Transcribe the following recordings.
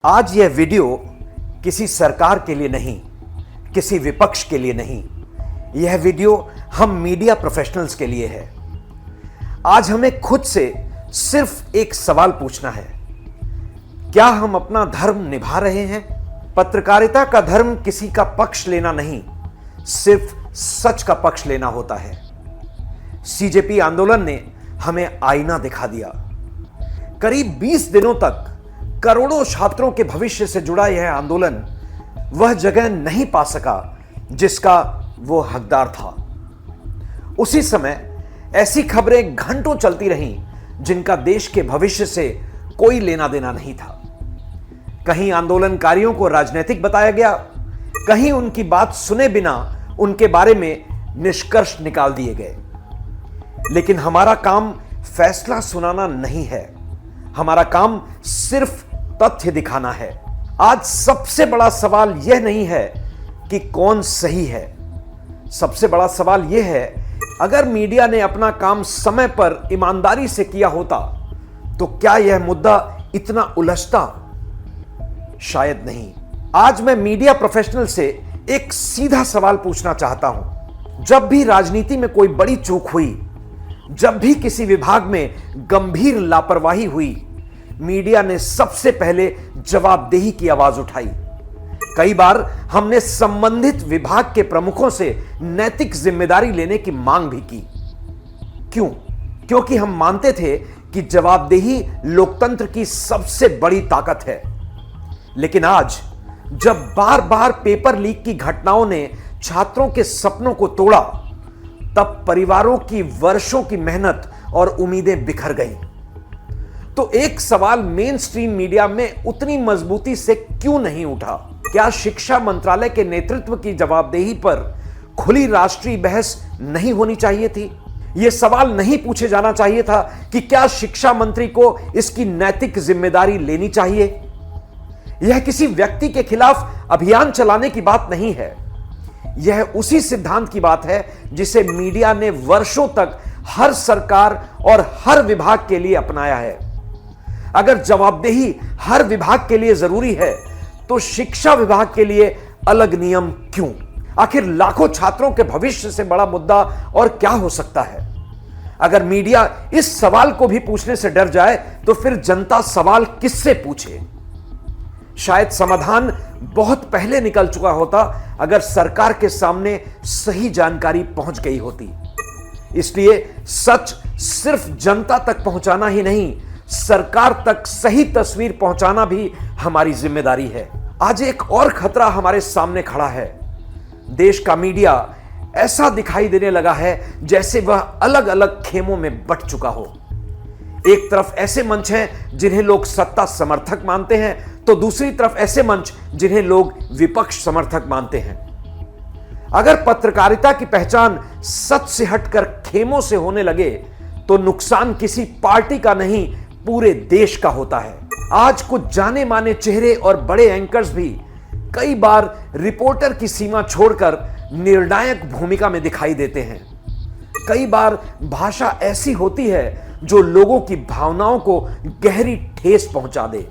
आज यह वीडियो किसी सरकार के लिए नहीं, किसी विपक्ष के लिए नहीं, यह वीडियो हम मीडिया प्रोफेशनल्स के लिए है। आज हमें खुद से सिर्फ एक सवाल पूछना है, क्या हम अपना धर्म निभा रहे हैं? पत्रकारिता का धर्म किसी का पक्ष लेना नहीं, सिर्फ सच का पक्ष लेना होता है। सीजेपी आंदोलन ने हमें आईना दिखा दिया। करीब 20 दिनों तक करोड़ों छात्रों के भविष्य से जुड़ा यह आंदोलन वह जगह नहीं पा सका जिसका वो हकदार था। उसी समय ऐसी खबरें घंटों चलती रहीं जिनका देश के भविष्य से कोई लेना देना नहीं था। कहीं आंदोलनकारियों को राजनीतिक बताया गया, कहीं उनकी बात सुने बिना उनके बारे में निष्कर्ष निकाल दिए गए। लेकिन हमारा काम फैसला सुनाना नहीं है, हमारा काम सिर्फ तथ्य दिखाना है। आज सबसे बड़ा सवाल यह नहीं है कि कौन सही है, सबसे बड़ा सवाल यह है अगर मीडिया ने अपना काम समय पर ईमानदारी से किया होता तो क्या यह मुद्दा इतना उलझता? शायद नहीं। आज मैं मीडिया प्रोफेशनल से एक सीधा सवाल पूछना चाहता हूं। जब भी राजनीति में कोई बड़ी चूक हुई, जब भी किसी विभाग में गंभीर लापरवाही हुई, मीडिया ने सबसे पहले जवाबदेही की आवाज उठाई। कई बार हमने संबंधित विभाग के प्रमुखों से नैतिक जिम्मेदारी लेने की मांग भी की। क्यों? क्योंकि हम मानते थे कि जवाबदेही लोकतंत्र की सबसे बड़ी ताकत है। लेकिन आज जब बार बार पेपर लीक की घटनाओं ने छात्रों के सपनों को तोड़ा, तब परिवारों की वर्षों की मेहनत और उम्मीदें बिखर गईं। तो एक सवाल मेन स्ट्रीम मीडिया में उतनी मजबूती से क्यों नहीं उठा? क्या शिक्षा मंत्रालय के नेतृत्व की जवाबदेही पर खुली राष्ट्रीय बहस नहीं होनी चाहिए थी? यह सवाल नहीं पूछे जाना चाहिए था कि क्या शिक्षा मंत्री को इसकी नैतिक जिम्मेदारी लेनी चाहिए? यह किसी व्यक्ति के खिलाफ अभियान चलाने की बात नहीं है, यह उसी सिद्धांत की बात है जिसे मीडिया ने वर्षों तक हर सरकार और हर विभाग के लिए अपनाया है। अगर जवाबदेही हर विभाग के लिए जरूरी है तो शिक्षा विभाग के लिए अलग नियम क्यों? आखिर लाखों छात्रों के भविष्य से बड़ा मुद्दा और क्या हो सकता है? अगर मीडिया इस सवाल को भी पूछने से डर जाए तो फिर जनता सवाल किससे पूछे? शायद समाधान बहुत पहले निकल चुका होता अगर सरकार के सामने सही जानकारी पहुंच गई होती। इसलिए सच सिर्फ जनता तक पहुंचाना ही नहीं, सरकार तक सही तस्वीर पहुंचाना भी हमारी जिम्मेदारी है। आज एक और खतरा हमारे सामने खड़ा है। देश का मीडिया ऐसा दिखाई देने लगा है जैसे वह अलग अलग खेमों में बंट चुका हो। एक तरफ ऐसे मंच हैं जिन्हें लोग सत्ता समर्थक मानते हैं, तो दूसरी तरफ ऐसे मंच जिन्हें लोग विपक्ष समर्थक मानते हैं। अगर पत्रकारिता की पहचान सच से हटकर खेमों से होने लगे तो नुकसान किसी पार्टी का नहीं, पूरे देश का होता है। आज कुछ जाने माने चेहरे और बड़े एंकर्स भी कई बार रिपोर्टर की सीमा छोड़कर निर्णायक भूमिका में दिखाई देते हैं। कई बार भाषा ऐसी होती है जो लोगों की भावनाओं को गहरी ठेस पहुंचा दे।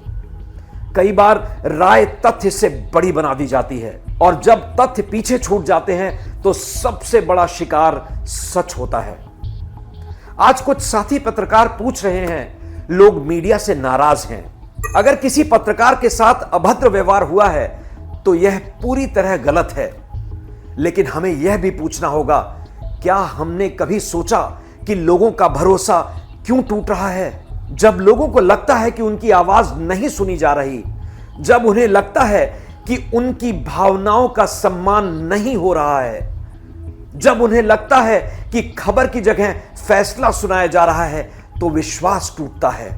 कई बार राय तथ्य से बड़ी बना दी जाती है और जब तथ्य पीछे छूट जाते हैं तो सबसे बड़ा शिकार सच होता है। आज कुछ साथी पत्रकार पूछ रहे हैं, लोग मीडिया से नाराज हैं। अगर किसी पत्रकार के साथ अभद्र व्यवहार हुआ है तो यह पूरी तरह गलत है। लेकिन हमें यह भी पूछना होगा, क्या हमने कभी सोचा कि लोगों का भरोसा क्यों टूट रहा है? जब लोगों को लगता है कि उनकी आवाज नहीं सुनी जा रही, जब उन्हें लगता है कि उनकी भावनाओं का सम्मान नहीं हो रहा है, जब उन्हें लगता है कि खबर की जगह फैसला सुनाया जा रहा है, तो विश्वास टूटता है।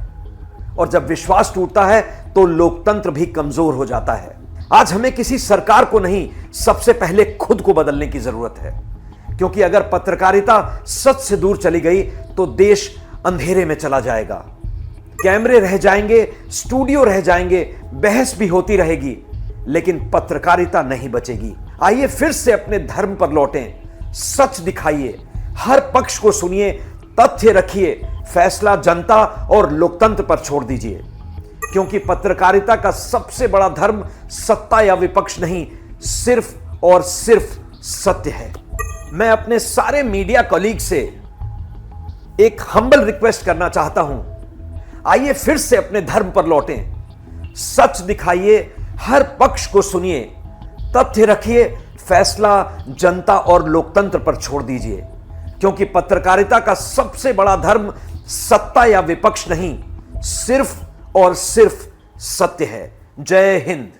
और जब विश्वास टूटता है तो लोकतंत्र भी कमजोर हो जाता है। आज हमें किसी सरकार को नहीं, सबसे पहले खुद को बदलने की जरूरत है। क्योंकि अगर पत्रकारिता सच से दूर चली गई तो देश अंधेरे में चला जाएगा। कैमरे रह जाएंगे, स्टूडियो रह जाएंगे, बहस भी होती रहेगी, लेकिन पत्रकारिता नहीं बचेगी। आइए फिर से अपने धर्म पर लौटें, सच दिखाइए, हर पक्ष को सुनिए, तथ्य रखिए, फैसला जनता और लोकतंत्र पर छोड़ दीजिए। क्योंकि पत्रकारिता का सबसे बड़ा धर्म सत्ता या विपक्ष नहीं, सिर्फ और सिर्फ सत्य है। मैं अपने सारे मीडिया कॉलीग से एक हम्बल रिक्वेस्ट करना चाहता हूं, आइए फिर से अपने धर्म पर लौटें। सच दिखाइए, हर पक्ष को सुनिए, तथ्य रखिए, फैसला जनता और लोकतंत्र पर छोड़ दीजिए, क्योंकि पत्रकारिता का सबसे बड़ा धर्म सत्ता या विपक्ष नहीं, सिर्फ और सिर्फ सत्य है। जय हिंद।